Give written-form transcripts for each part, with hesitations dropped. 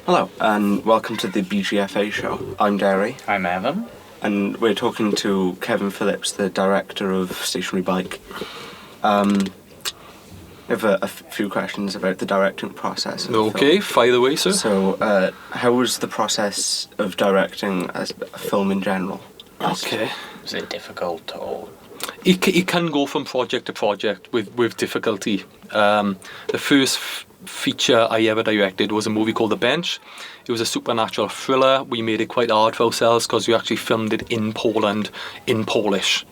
Hello, and welcome to the BGFA show. I'm Derry. I'm Evan. And we're talking to Kevin Phillips, the director of Stationary Bike. I have a few questions about the directing process. Okay, fire away, sir. So, how was the process of directing a film in general? Okay. Was it difficult or...? It can go from project to project with difficulty. The first feature I ever directed was a movie called The Bench. It was a supernatural thriller. We made it quite hard for ourselves because we actually filmed it in Poland, in Polish.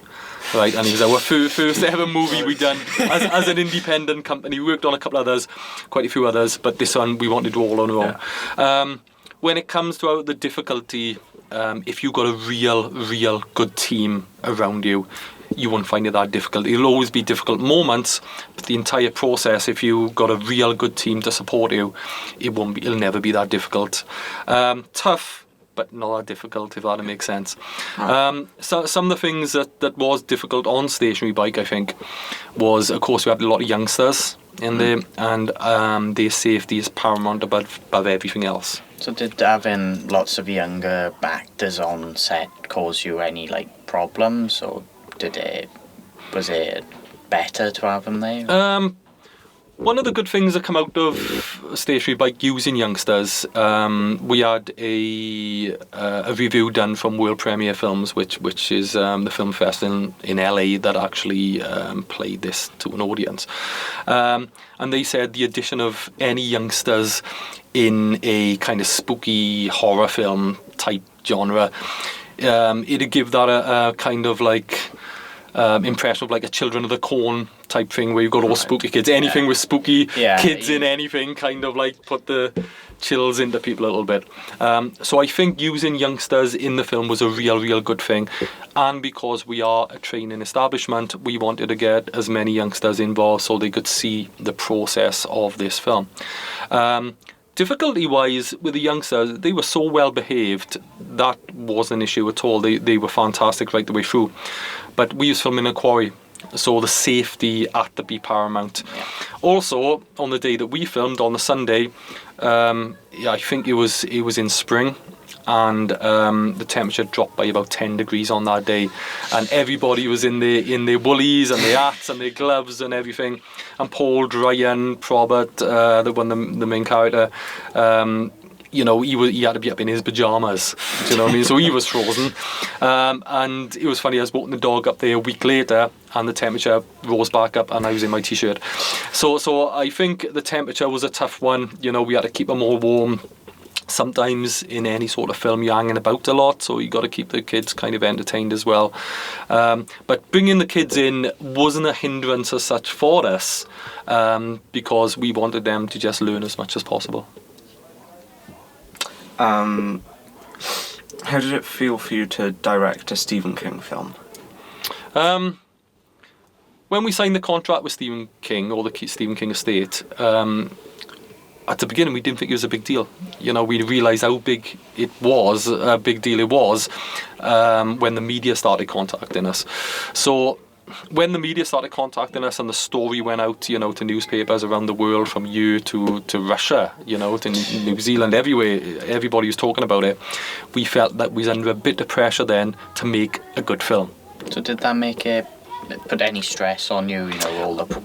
Right, and it was our first ever movie we done as an independent company. We worked on a couple others, quite a few others, but this one we wanted to do all on our own. Yeah. When it comes to the difficulty, if you've got a real good team around you, you won't find it that difficult. It'll always be difficult moments, but the entire process, if you've got a real good team to support you, it'll never be that difficult. Tough, but not that difficult, if that makes sense. So some of the things that was difficult on Stationary Bike, I think, was, of course, we had a lot of youngsters in there, and their safety is paramount above everything else. So did having lots of younger actors on set cause you any problems, or was it better to have them there? One of the good things that come out of Stationary Bike using youngsters, we had a review done from World Premiere Films, which is the film festival in LA that actually played this to an audience. And they said the addition of any youngsters in a kind of spooky horror film type genre, it'd give that a kind of impression of a Children of the Corn type thing where you've got all spooky kids. Anything with spooky kids in anything kind of put the chills into people a little bit. So I think using youngsters in the film was a real good thing. And because we are a training establishment, we wanted to get as many youngsters involved so they could see the process of this film. Difficulty-wise, with the youngsters, they were so well behaved, that wasn't an issue at all. They were fantastic right the way through. But we was filming in a quarry, so the safety had to be paramount. Yeah. Also, on the day that we filmed, on the Sunday, I think it was in spring, and the temperature dropped by about 10 degrees on that day, and everybody was in their woolies and their hats and their gloves and everything. And Paul Ryan Probert, the main character, he had to be up in his pajamas. Do you know what I mean? So he was frozen, and it was funny. I was walking the dog up there a week later, and the temperature rose back up, and I was in my t-shirt. So I think the temperature was a tough one. We had to keep them all warm. Sometimes in any sort of film you're hanging about a lot, so you got to keep the kids kind of entertained as well. But bringing the kids in wasn't a hindrance as such for us, because we wanted them to just learn as much as possible. How did it feel for you to direct a Stephen King film? When we signed the contract with Stephen King, or the Stephen King estate, at the beginning, we didn't think it was a big deal. We realised how big a big deal it was, when the media started contacting us. So when the media started contacting us and the story went out, to newspapers around the world, from here to Russia, to New Zealand, everywhere, everybody was talking about it, we felt that we was under a bit of pressure then to make a good film. So did that put any stress on you, all the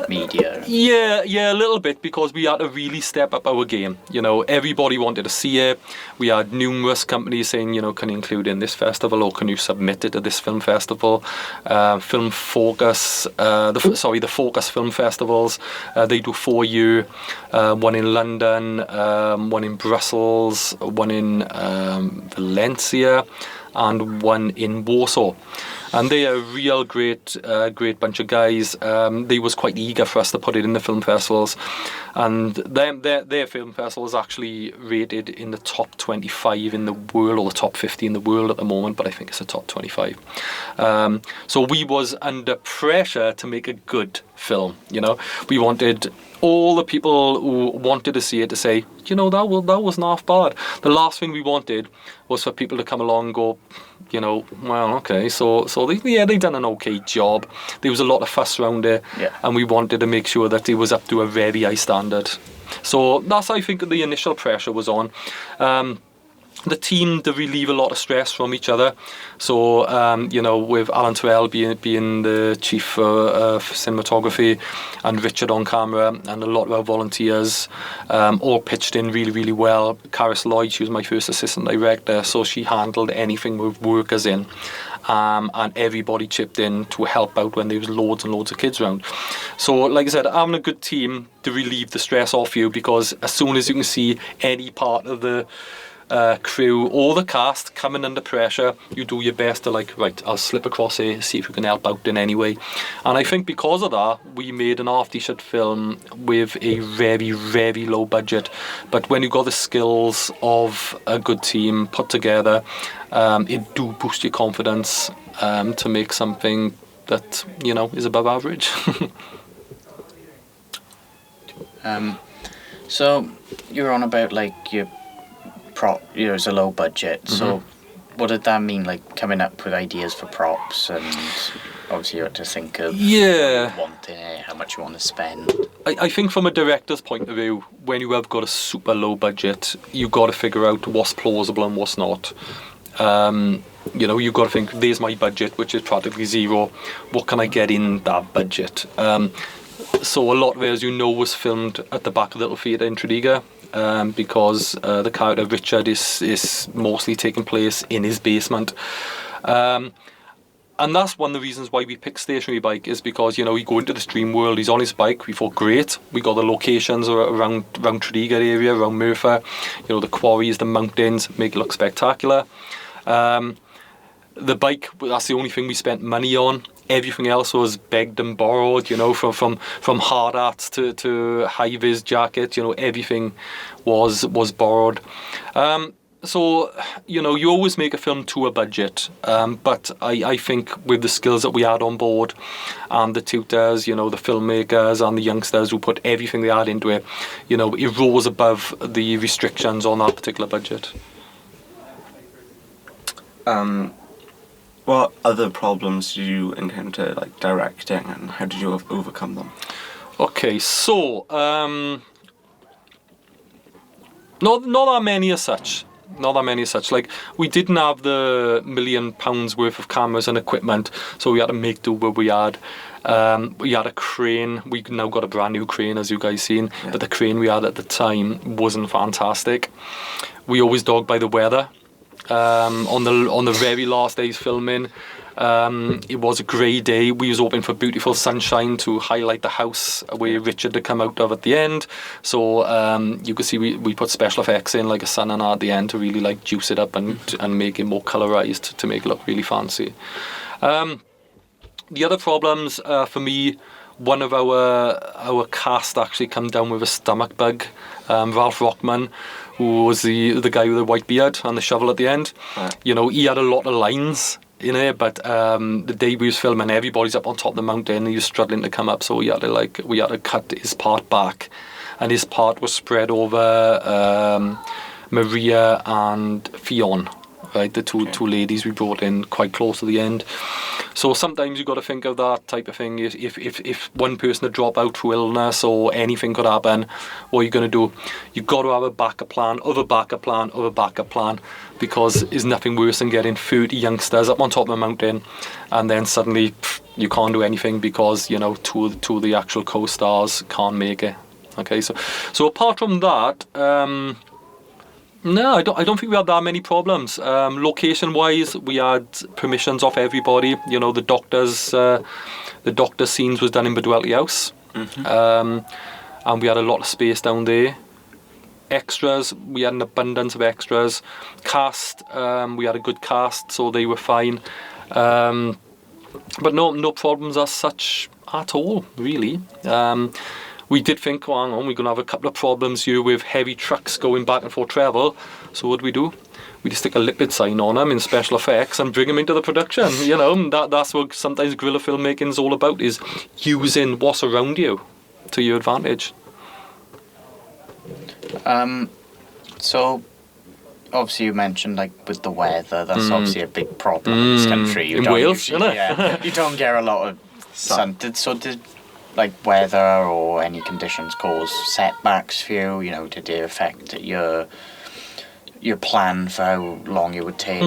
media? Yeah, a little bit, because we had to really step up our game. Everybody wanted to see it. We had numerous companies saying, can you include in this festival, or can you submit it to this film festival? Film Focus, the Focus Film Festivals, they do 4 a year, one in London, one in Brussels, one in Valencia, and one in Warsaw. And they are a real great bunch of guys. They was quite eager for us to put it in the film festivals. And their film festival is actually rated in the top 25 in the world, or the top 50 in the world at the moment, but I think it's the top 25. So we was under pressure to make a good film. We wanted all the people who wanted to see it to say, that wasn't half bad. The last thing we wanted was for people to come along and go, well, okay, so they done an okay job. There was a lot of fuss around it, and we wanted to make sure that it was up to a very high standard. So that's, I think, the initial pressure was on. The team to relieve a lot of stress from each other. So, with Alan Terrell being the chief of cinematography and Richard on camera and a lot of our volunteers all pitched in really, really well. Caris Lloyd, she was my first assistant director, so she handled anything with workers in. And everybody chipped in to help out when there was loads and loads of kids around. So, like I said, having a good team to relieve the stress off you, because as soon as you can see any part of the crew or the cast coming under pressure, you do your best to right, I'll slip across here, see if we can help out in any way. And I think because of that, we made an half-decent film with a very, very low budget. But when you've got the skills of a good team put together, it do boost your confidence to make something that, is above average. So you're on about your it's a low budget. Mm-hmm. So what did that mean, coming up with ideas for props, and obviously you had to think of what you want in it, how much you want to spend. I think from a director's point of view, when you have got a super low budget, you've got to figure out what's plausible and what's not. You've got to think, there's my budget, which is practically zero. What can I get in that budget? So a lot of it, as was filmed at the back of the little theatre in Tredegar. Because the character of Richard is mostly taking place in his basement. And that's one of the reasons why we picked Stationary Bike, is because, we go into this dream world, he's on his bike, we thought, great, we got the locations around Tredegar area, around Merthyr, the quarries, the mountains, make it look spectacular. The bike, that's the only thing we spent money on. Everything else was begged and borrowed, from hard hats to high-vis jackets, everything was borrowed. So, you always make a film to a budget, but I think with the skills that we had on board, and the tutors, the filmmakers and the youngsters who put everything they had into it, it rose above the restrictions on that particular budget. What other problems did you encounter, directing, and how did you overcome them? Okay, so not that many as such. We didn't have the £1 million worth of cameras and equipment, so we had to make do what we had. We had a crane. We've now got a brand new crane, as you guys seen, but the crane we had at the time wasn't fantastic. We always dogged by the weather. On the very last day's filming, it was a grey day. We was hoping for beautiful sunshine to highlight the house where Richard had come out of at the end. So you could see we put special effects in, like a sun and at the end, to really juice it up and make it more colorized, to make it look really fancy. The other problems for me, one of our cast actually come down with a stomach bug. Ralph Rockman, who was the guy with the white beard and the shovel at the end. Right. He had a lot of lines in it, but the day we was filming, everybody's up on top of the mountain, he was struggling to come up, so we had to cut his part back, and his part was spread over Maria and Fionn, right, the two ladies we brought in quite close to the end. So sometimes you've got to think of that type of thing. If one person had dropped out through illness or anything could happen, what are you going to do? You've got to have a backup plan, because there's nothing worse than getting 30 youngsters up on top of a mountain and then suddenly you can't do anything because, two of the actual co-stars can't make it. Okay, so apart from that, no, I don't think we had that many problems. Location-wise, we had permissions off everybody. The doctor's scenes was done in Bedwellty House, and we had a lot of space down there. Extras, we had an abundance of extras. Cast, we had a good cast, so they were fine. But no problems as such at all, really. We did think, hang on, we're going to have a couple of problems here with heavy trucks going back and forth travel. So what do? We just stick a lipid sign on them in special effects and bring them into the production. That's what sometimes guerrilla filmmaking is all about, is using what's around you to your advantage. So obviously you mentioned like with the weather, that's obviously a big problem in this country. You In don't Wales, usually- isn't it? yeah, you don't get a lot of sun. Did like weather or any conditions cause setbacks for you? You know, did it affect your plan for how long it would take?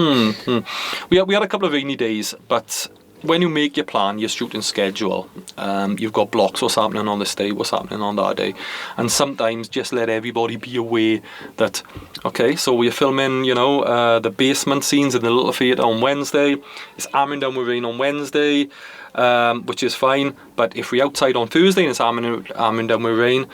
We had a couple of rainy days, but when you make your plan, your shooting schedule, you've got blocks, what's happening on this day, what's happening on that day, and sometimes just let everybody be aware that, okay, so we're filming, the basement scenes in the little theatre on Wednesday, it's hammering down with rain on Wednesday, which is fine, but if we're outside on Thursday and it's hammering down with rain,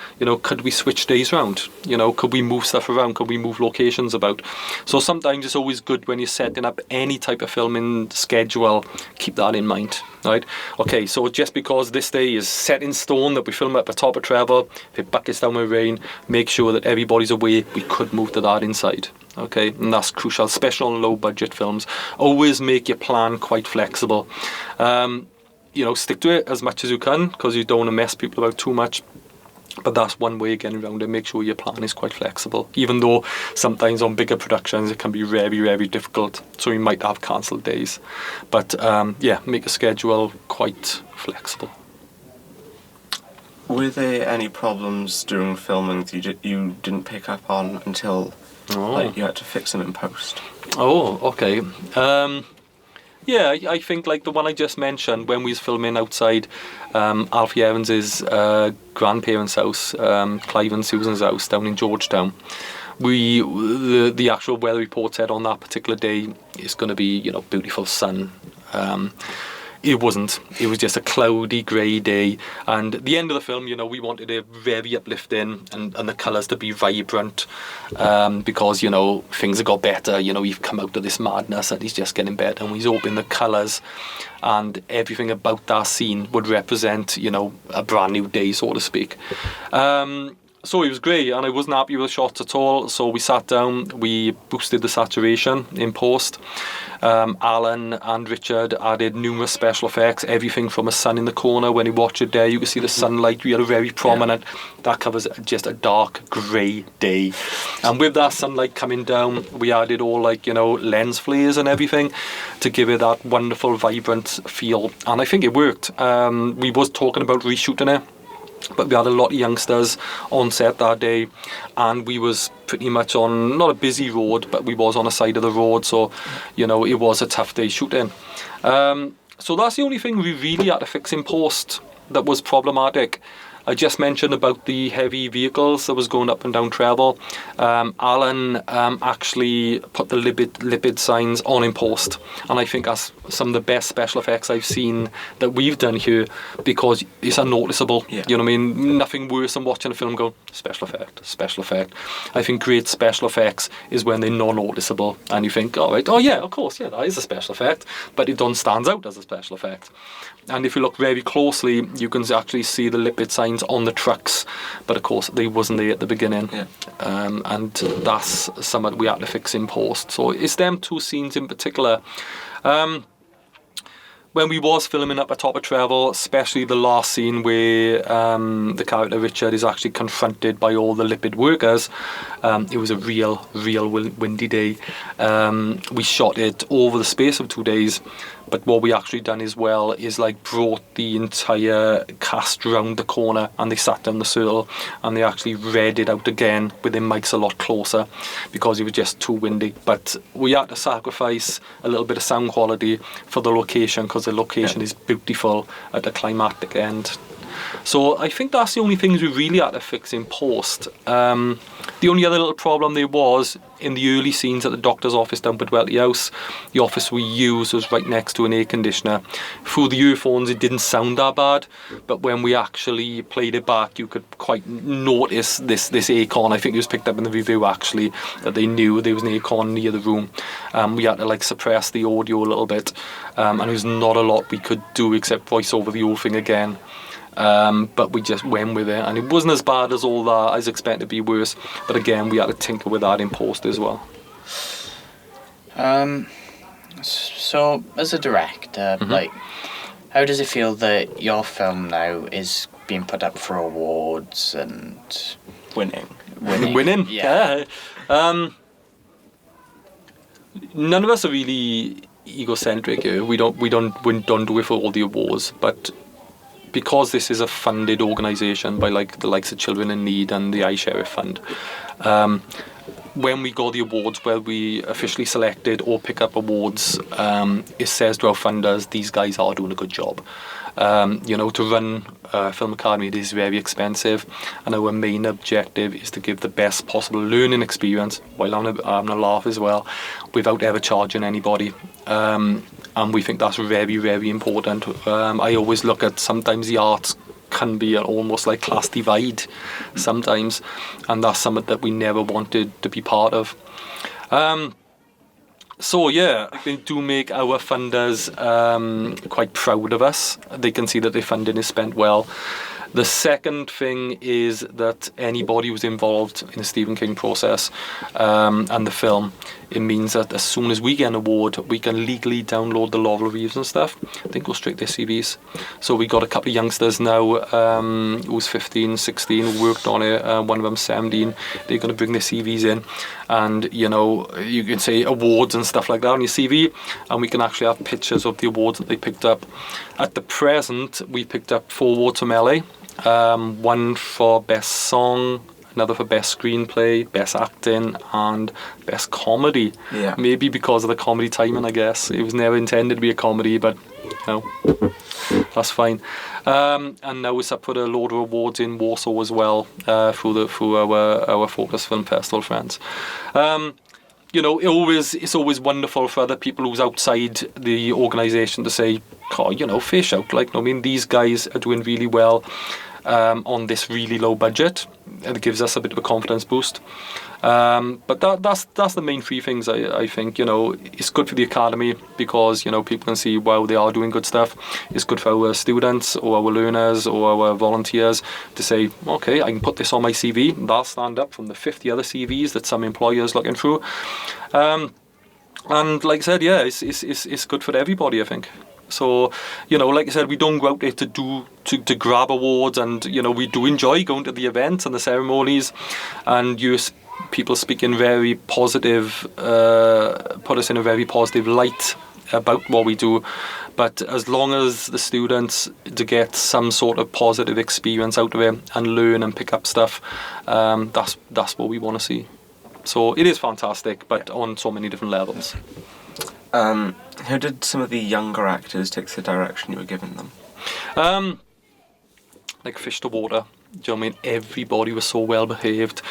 could we switch days around? Could we move stuff around? Could we move locations about? So sometimes it's always good when you're setting up any type of filming schedule, keep that in mind, right? Okay, so just because this day is set in stone that we film at the top of travel, if it buckets down with rain, make sure that everybody's aware we could move to that inside. Okay, and that's crucial, especially on low budget films. Always make your plan quite flexible. Stick to it as much as you can because you don't want to mess people about too much. But that's one way of getting around it. Make sure your plan is quite flexible. Even though sometimes on bigger productions it can be very, very difficult. So you might have cancelled days. But make a schedule quite flexible. Were there any problems during filming that you didn't pick up on until you had to fix them in post? Oh, okay. I think like the one I just mentioned when we was filming outside Alfie Evans' grandparents' house, Clive and Susan's house down in Georgetown. The actual weather report said on that particular day it's going to be beautiful sun. It wasn't. It was just a cloudy, grey day. And at the end of the film, we wanted it very uplifting and the colours to be vibrant because, things have got better. You've come out of this madness and he's just getting better. And he's hoping the colours and everything about that scene would represent, a brand new day, so to speak. So it was great, and I wasn't happy with the shots at all. So we sat down, we boosted the saturation in post. Alan and Richard added numerous special effects, everything from a sun in the corner. When you watch it there, you can see the sunlight. We had a very prominent, that covers just a dark grey day. And with that sunlight coming down, we added all lens flares and everything to give it that wonderful, vibrant feel. And I think it worked. We was talking about reshooting it. But we had a lot of youngsters on set that day, and we was pretty much on not a busy road, but we was on a side of the road, so it was a tough day shooting. So that's the only thing we really had to fix in post that was problematic. I just mentioned about the heavy vehicles that was going up and down travel. Alan actually put the lipid signs on in post, and I think that's some of the best special effects I've seen that we've done here because it's unnoticeable. Yeah. You know what I mean? Nothing worse than watching a film go, special effect. I think great special effects is when they're non-noticeable and you think, all right, oh yeah, of course, yeah, that is a special effect, but it doesn't stand out as a special effect. And if you look very closely, you can actually see the lipid signs on the trucks, but of course they wasn't there at the beginning. Yeah. And that's something we had to fix in post. So it's them two scenes in particular. When we was filming up at Top of Travel, especially the last scene where the character Richard is actually confronted by all the lipid workers, it was a real windy day. We shot it over the space of 2 days, but what we actually done as well is brought the entire cast round the corner and they sat down the circle and they actually read it out again with their mics a lot closer because it was just too windy. But we had to sacrifice a little bit of sound quality for the location because the location is beautiful at the climactic end. So I think that's the only things we really had to fix in post. The only other little problem there was in the early scenes at the doctor's office down at Welty House, the office we used was right next to an air conditioner. Through the earphones it didn't sound that bad, but when we actually played it back you could quite notice this aircon. I think it was picked up in the review actually that they knew there was an aircon near the room. We had to suppress the audio a little bit, and there was not a lot we could do except voice over the whole thing again. But we just went with it and it wasn't as bad as all that. I was expecting it to be worse, but again we had to tinker with that in post as well. So as a director, how does it feel that your film now is being put up for awards and Winning? Winning? Yeah. none of us are really egocentric here. We don't do it for all the awards, but because this is a funded organisation by like the likes of Children in Need and the iSheriff Fund, when we got the awards, where we officially selected or pick up awards, it says to our funders, these guys are doing a good job. To run a film academy, it is very expensive, and our main objective is to give the best possible learning experience while having a laugh as well, without ever charging anybody. And we think that's very, very important. I always look at sometimes the arts can be almost like class divide sometimes, and that's something that we never wanted to be part of. So yeah, they do make our funders quite proud of us. They can see that their funding is spent well. The second thing is that anybody who's involved in the Stephen King process and the film, it means that as soon as we get an award, we can legally download the law reviews and stuff, then go straight to their CVs. So we got a couple of youngsters now who's 15, 16, who worked on it. One of them 17. They're going to bring their CVs in, and you can say awards and stuff like that on your CV, and we can actually have pictures of the awards that they picked up. At the present, we picked up 4 awards from LA. One for Best Song, another for Best Screenplay, Best Acting, and Best Comedy. Yeah. Maybe because of the comedy timing, I guess. It was never intended to be a comedy, but that's fine. And now we're up for a load of awards in Warsaw as well, through our Focus Film Festival friends. It's always wonderful for other people who's outside the organisation to say, fair shout. These guys are doing really well on this really low budget, and it gives us a bit of a confidence boost. But that's the main 3 things I think. It's good for the academy because people can see, wow, they are doing good stuff. It's good for our students or our learners or our volunteers to say, okay, I can put this on my CV. That'll stand up from the 50 other CVs that some employers looking through. And like I said, yeah, it's good for everybody, I think. So, like I said, we don't go out there to grab awards, and we do enjoy going to the events and the ceremonies, and people speaking very positive, put us in a very positive light about what we do. But as long as the students to get some sort of positive experience out of it and learn and pick up stuff, that's what we want to see. So it is fantastic, but on so many different levels. How did some of the younger actors take the direction you were giving them? Like fish to water. Do you know what I mean? Everybody was so well behaved.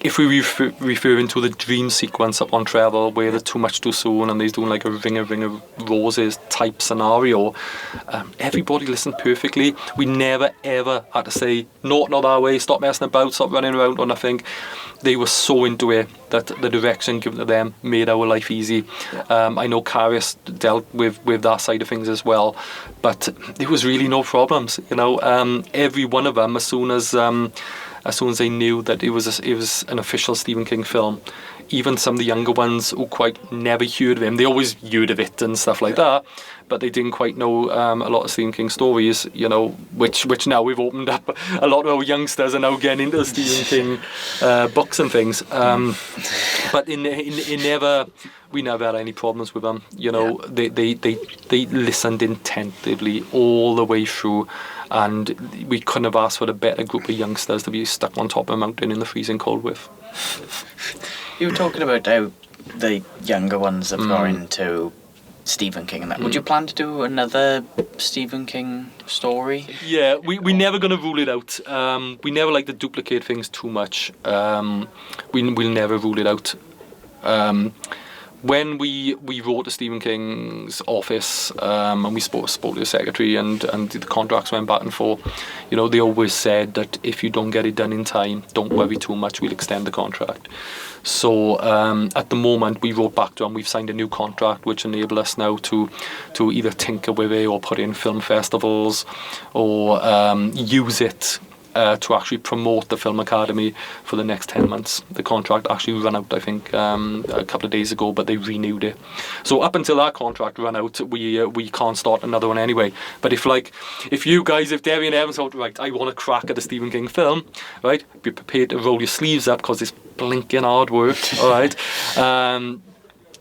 If we refer into the dream sequence up on Travel, where there's too much too soon and he's doing like a ring of roses type scenario, everybody listened perfectly. We never ever had to say, no, not that way, stop messing about, stop running around or nothing. They were so into it that the direction given to them made our life easy. I know Caris dealt with that side of things as well, but there was really no problems. Every one of them, as soon as they knew that it was an official Stephen King film, even some of the younger ones who quite never heard of him, they always heard of it and stuff like that, but they didn't quite know a lot of Stephen King stories, which now we've opened up. A lot of our youngsters are now getting into Stephen King books and things. But we never had any problems with them. They listened attentively all the way through, and we couldn't have asked for a better group of youngsters to be stuck on top of a mountain in the freezing cold with. You were talking about how the younger ones have got into Stephen King and that. Would you plan to do another Stephen King story? Yeah, we're never going to rule it out. We never like to duplicate things too much. We'll never rule it out. When we wrote to Stephen King's office and we spoke to the secretary and the contracts went back and forth, they always said that if you don't get it done in time, don't worry too much, we'll extend the contract. So at the moment we wrote back to them, we've signed a new contract which enables us now to either tinker with it or put in film festivals or use it to actually promote the Film Academy for the next 10 months. The contract actually ran out, I think, a couple of days ago, but they renewed it. So up until that contract ran out, we can't start another one anyway. But if Derry and Evans thought, right, I want to crack at a Stephen King film, right, be prepared to roll your sleeves up because it's blinking hard work. All right.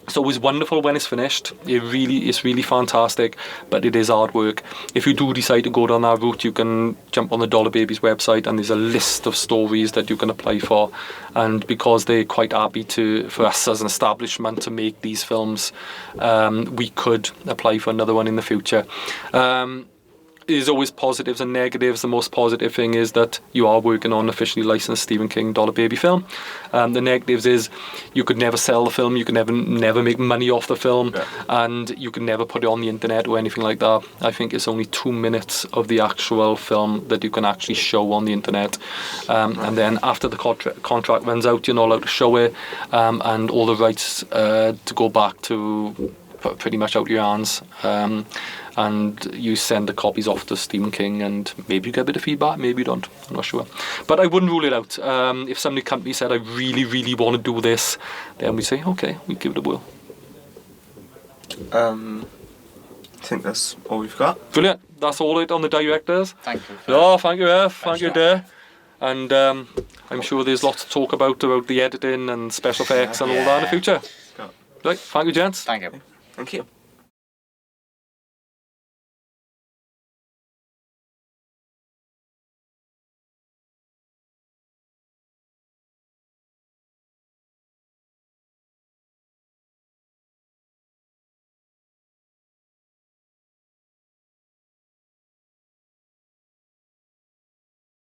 So it's wonderful when it's finished. It's really fantastic, but it is hard work. If you do decide to go down that route, you can jump on the Dollar Babies website, and there's a list of stories that you can apply for. And because they're quite happy for us as an establishment to make these films, we could apply for another one in the future. There's always positives and negatives. The most positive thing is that you are working on an officially licensed Stephen King Dollar Baby film. The negatives is you could never sell the film, you could never make money off the film, and you could never put it on the internet or anything like that. I think it's only 2 minutes of the actual film that you can actually show on the internet, and then after the contract runs out, you're not allowed to show it, and all the rights to go back to pretty much out of your hands. And you send the copies off to Stephen King, and maybe you get a bit of feedback, maybe you don't, I'm not sure. But I wouldn't rule it out. If somebody company said, I really, really want to do this, then we say, okay, we give it a whirl. I think that's all we've got. Brilliant. That's all it on the directors. Thank you. Oh, thank you, F. Thank you, Dare. And I'm sure there's lots to talk about the editing and special effects and all that in the future. Right, thank you, gents. Thank you. Thank you.